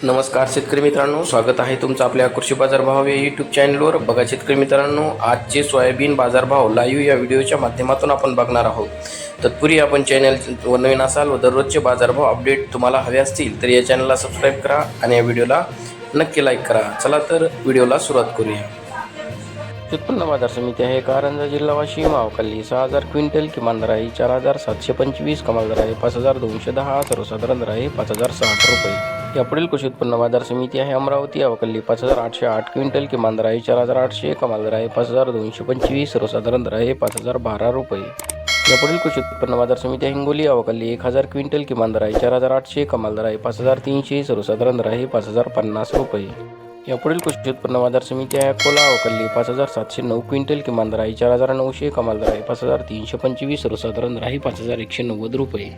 नमस्कार शेतकरी मित्रांनो, स्वागत आहे तुमचं आपल्या कृषी बाजार भाव या यूट्यूब चॅनलवर. बघा शेतकरी मित्रांनो, आजचे सोयाबीन बाजारभाव लाईव्ह या व्हिडिओच्या माध्यमातून आपण बघणार आहोत. तत्पूर्वी आपण चॅनल नवीन असाल व दररोजचे बाजारभाव अपडेट तुम्हाला हवे असतील तर या चॅनलला सबस्क्राईब करा आणि या व्हिडिओला नक्की लाईक करा. चला तर व्हिडिओला सुरुवात करूया. उत्पन्न बाजार समिती आहे कारंजा जिल्हा वाशिम. अवकाली 6000 क्विंटल, किमान दर आहे 4725, कमाल दर आहे 5210, सर्वसाधारण दर आहे 5060 रुपये. यापुढील कृषी उत्पन्न बाजार समिती आहे अमरावती. अवकाली 5808 क्विंटल, किमान दर आहे 4800, कमाल दर आहे 5225, सर्वसाधारण दर आहे 5012 रुपये. यापुढील कृषी उत्पन्न बाजार समिती आहे हिंगोली. अवकाली 1000 क्विंटल, किमान दर आहे 4800, कमाल दर आहे 5300, सर्वसाधारण दर आहे 5050 रुपये. यापुढील कृषी उत्पन्न बाजार समिती आहे अकोला. अवकाली 5709 क्विंटल, किमान दर आहे 4900, कमाल दर आहे 5325, सर्वसाधारण दर आहे 5190 रुपये.